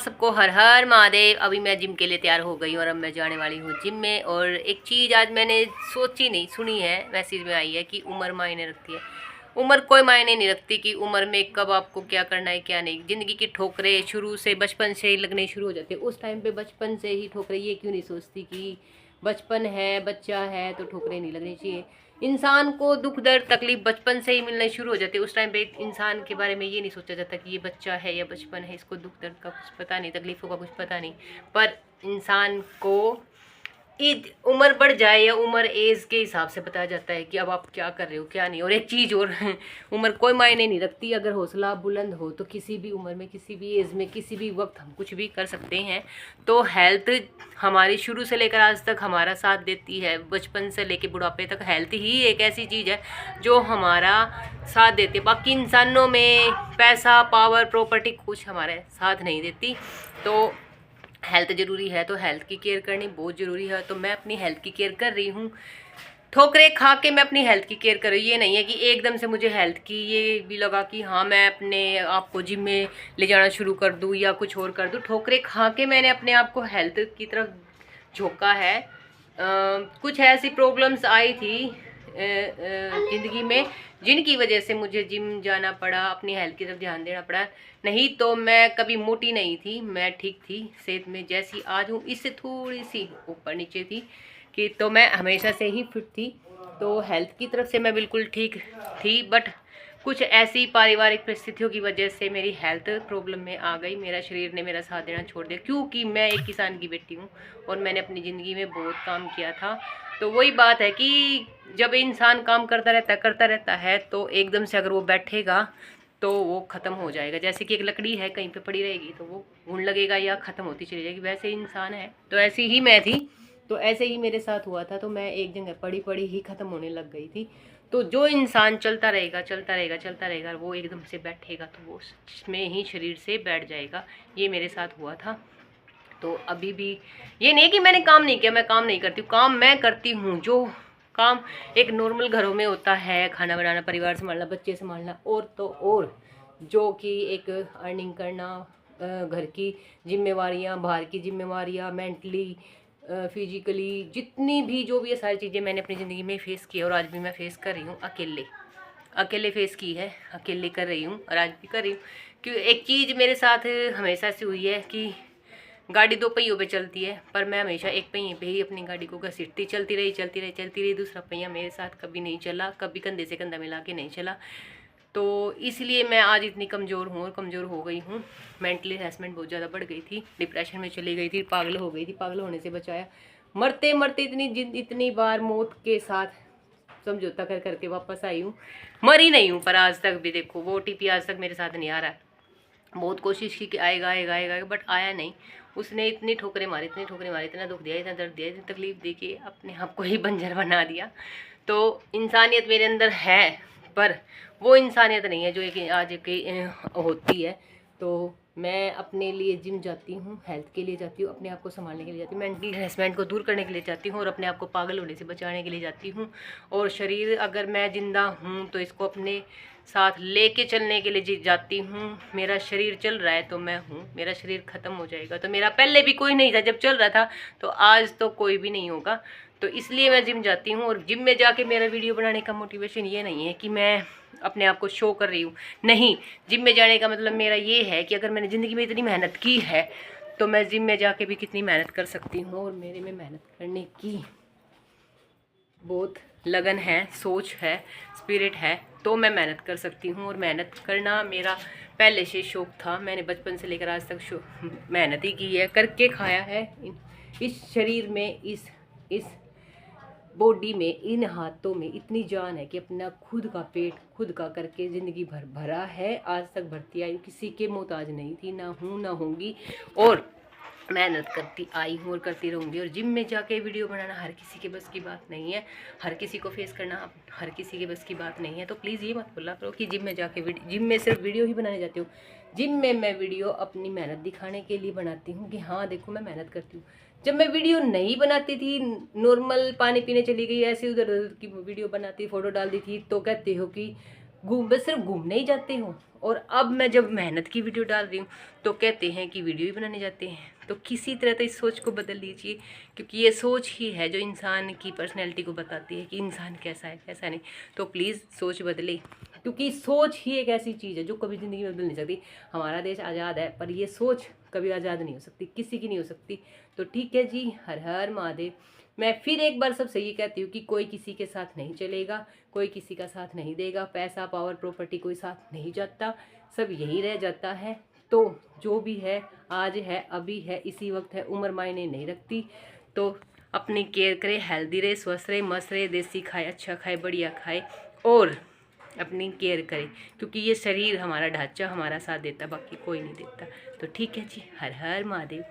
सबको हर हर महादेव। अभी मैं जिम के लिए तैयार हो गई और अब मैं जाने वाली हूँ जिम में। और एक चीज़ आज मैंने सोची नहीं, सुनी है, मैसेज में आई है कि उम्र मायने रखती है। उम्र कोई मायने नहीं रखती कि उम्र में कब आपको क्या करना है क्या नहीं। ज़िंदगी की ठोकरें शुरू से बचपन से ही लगने शुरू हो जाती है। उस टाइम पे बचपन से ही ठोकरें, ये क्यों नहीं सोचती कि बचपन है, बच्चा है तो ठोकरें नहीं लगनी चाहिए। इंसान को दुख दर्द तकलीफ बचपन से ही मिलने शुरू हो जाती है। उस टाइम पे इंसान के बारे में ये नहीं सोचा जाता कि ये बच्चा है या बचपन है, इसको दुख दर्द का कुछ पता नहीं, तकलीफ़ों का कुछ पता नहीं। पर इंसान को उम्र बढ़ जाए या उम्र एज के हिसाब से बताया जाता है कि अब आप क्या कर रहे हो क्या नहीं। और एक चीज़ और उम्र कोई मायने नहीं रखती। अगर हौसला बुलंद हो तो किसी भी उम्र में, किसी भी एज में, किसी भी वक्त हम कुछ भी कर सकते हैं। तो हेल्थ हमारी शुरू से लेकर आज तक हमारा साथ देती है। बचपन से लेकर बुढ़ापे तक हेल्थ ही एक ऐसी चीज़ है जो हमारा साथ देती है। बाकी इंसानों में पैसा, पावर, प्रॉपर्टी कुछ हमारे साथ नहीं देती। तो हेल्थ ज़रूरी है, तो हेल्थ की केयर करनी बहुत ज़रूरी है। तो मैं अपनी हेल्थ की केयर कर रही हूँ। ठोकरें खा के मैं अपनी हेल्थ की केयर कर रही हूँ। ये नहीं है कि एकदम से मुझे हेल्थ की ये भी लगा कि हाँ मैं अपने आप को जिम में ले जाना शुरू कर दूँ या कुछ और कर दूँ। ठोकरें खा के मैंने अपने आप को हेल्थ की तरफ झोंका है। कुछ ऐसी प्रॉब्लम्स आई थी ज़िंदगी में जिनकी वजह से मुझे जिम जाना पड़ा, अपनी हेल्थ की तरफ ध्यान देना पड़ा। नहीं तो मैं कभी मोटी नहीं थी, मैं ठीक थी सेहत में, जैसी आज हूँ इससे थोड़ी सी ऊपर नीचे थी कि तो मैं हमेशा से ही फिट थी। तो हेल्थ की तरफ से मैं बिल्कुल ठीक थी। बट कुछ ऐसी पारिवारिक परिस्थितियों की वजह से मेरी हेल्थ प्रॉब्लम में आ गई। मेरा शरीर ने मेरा साथ देना छोड़ दिया, क्योंकि मैं एक किसान की बेटी हूँ और मैंने अपनी ज़िंदगी में बहुत काम किया था। तो वही बात है कि जब इंसान काम करता रहता है तो एकदम से अगर वो बैठेगा तो वो ख़त्म हो जाएगा। जैसे कि एक लकड़ी है, कहीं पे पड़ी रहेगी तो वो घुन लगेगा या ख़त्म होती चली जाएगी। वैसे इंसान है, तो ऐसी ही मैं थी। तो ऐसे ही मेरे साथ हुआ था। तो मैं एक जगह पड़ी पड़ी ही ख़त्म होने लग गई थी। तो जो इंसान चलता रहेगा चलता रहेगा चलता रहेगा, वो एकदम से बैठेगा तो वो में ही शरीर से बैठ जाएगा। ये मेरे साथ हुआ था। तो अभी भी ये नहीं है कि मैंने काम नहीं किया, मैं काम नहीं करती हूँ, काम मैं करती हूँ। जो काम एक नॉर्मल घरों में होता है, खाना बनाना, परिवार संभालना, बच्चे संभालना, और तो और जो कि एक अर्निंग करना, घर की जिम्मेवारियाँ, बाहर की जिम्मेवारियाँ, मेंटली, फिजिकली, जितनी भी जो भी ये सारी चीज़ें मैंने अपनी ज़िंदगी में फ़ेस की और आज भी मैं फ़ेस कर रही हूँ अकेले। अकेले फ़ेस की है, अकेले कर रही हूँ और आज भी कर रही हूँ। क्योंकि एक चीज़ मेरे साथ हमेशा से हुई है कि गाड़ी दो पहियों पे चलती है, पर मैं हमेशा एक पहिए पे ही अपनी गाड़ी को घसीटती चलती रही चलती रही चलती रही। दूसरा पहिया मेरे साथ कभी नहीं चला, कभी कंधे से कंधा मिला के नहीं चला। तो इसलिए मैं आज इतनी कमज़ोर हूँ और कमज़ोर हो गई हूँ। मेंटली हैरेसमेंट बहुत ज़्यादा बढ़ गई थी, डिप्रेशन में चली गई थी, पागल हो गई थी। पागल होने से बचाया, मरते मरते इतनी बार मौत के साथ समझौता कर करके वापस आई हूँ। मरी नहीं हूँ, पर आज तक भी देखो वो OTP आज तक मेरे साथ नहीं आ रहा है। बहुत कोशिश की कि आएगा आएगा आएगा, बट आया नहीं। उसने इतनी ठोकरें मारी, इतनी ठोकरें मारी, इतना दुख दिया, इतना दर्द दिया, इतनी तकलीफ दी कि अपने आप को ही बंजर बना दिया। तो इंसानियत मेरे अंदर है, पर वो इंसानियत नहीं है जो एक आज की होती है। तो मैं अपने लिए जिम जाती हूँ, हेल्थ के लिए जाती हूँ, अपने आप को संभालने के लिए जाती हूँ, मेंटल हेरेसमेंट को दूर करने के लिए जाती हूँ और अपने आप को पागल होने से बचाने के लिए जाती हूँ। और शरीर अगर मैं ज़िंदा हूँ तो इसको अपने साथ लेके चलने के लिए जाती हूँ। मेरा शरीर चल रहा है तो मैं हूँ, मेरा शरीर ख़त्म हो जाएगा तो मेरा पहले भी कोई नहीं था जब चल रहा था, तो आज तो कोई भी नहीं होगा। तो इसलिए मैं जिम जाती हूँ। और जिम में जाके मेरा वीडियो बनाने का मोटिवेशन ये नहीं है कि मैं अपने आप को शो कर रही हूँ, नहीं। जिम में जाने का मतलब मेरा ये है कि अगर मैंने ज़िंदगी में इतनी मेहनत की है तो मैं जिम में जाके भी कितनी मेहनत कर सकती हूँ। और मेरे में मेहनत करने की बहुत लगन है, सोच है, स्पिरिट है, तो मैं मेहनत कर सकती हूँ। और मेहनत करना मेरा पहले से शौक़ था। मैंने बचपन से लेकर आज तक मेहनत ही की है, करके खाया है। इस शरीर में, इस बॉडी में, इन हाथों में इतनी जान है कि अपना खुद का पेट खुद का करके ज़िंदगी भर भरा है। आज तक भरती आई, किसी के मोहताज नहीं थी, ना हूँ ना होंगी। और मेहनत करती आई हूँ और करती रहूँगी। और जिम में जाके वीडियो बनाना हर किसी के बस की बात नहीं है, हर किसी को फेस करना हर किसी के बस की बात नहीं है। तो प्लीज़ ये मत बोला करो कि जिम में जाके जिम में सिर्फ वीडियो ही बनाने जाती हूँ। जिम में मैं वीडियो अपनी मेहनत दिखाने के लिए बनाती हूँ कि हाँ देखो मैं मेहनत करती हूँ। जब मैं वीडियो नहीं बनाती थी, नॉर्मल पानी पीने चली गई, ऐसे उधर उधर की वीडियो बनाती, फ़ोटो डाल दी थी, तो कहते हो कि बस सिर्फ घूमने ही जाते हो। और अब मैं जब मेहनत की वीडियो डाल रही हूँ तो कहते हैं कि वीडियो ही बनाने जाते हैं। तो किसी तरह तो इस सोच को बदल लीजिए, क्योंकि ये सोच ही है जो इंसान की पर्सनैलिटी को बताती है कि इंसान कैसा है कैसा नहीं। तो प्लीज़ सोच बदले, क्योंकि सोच ही एक ऐसी चीज़ है जो कभी ज़िंदगी में बदल नहीं सकती। हमारा देश आज़ाद है पर ये सोच कभी आज़ाद नहीं हो सकती, किसी की नहीं हो सकती। तो ठीक है जी, हर हर महादेव। मैं फिर एक बार सबसे ये कहती हूँ कि कोई किसी के साथ नहीं चलेगा, कोई किसी का साथ नहीं देगा, पैसा पावर प्रॉपर्टी कोई साथ नहीं जाता, सब यही रह जाता है। तो जो भी है आज है अभी है इसी वक्त है, उम्र मायने नहीं रखती। तो अपनी केयर करे, हेल्दी रहे, स्वस्थ रहे, मस्त रहे, देसी खाए, अच्छा खाए, बढ़िया खाए और अपनी केयर करे, क्योंकि ये शरीर हमारा ढांचा हमारा साथ देता, बाकी कोई नहीं देता। तो ठीक है जी, हर हर महादेव।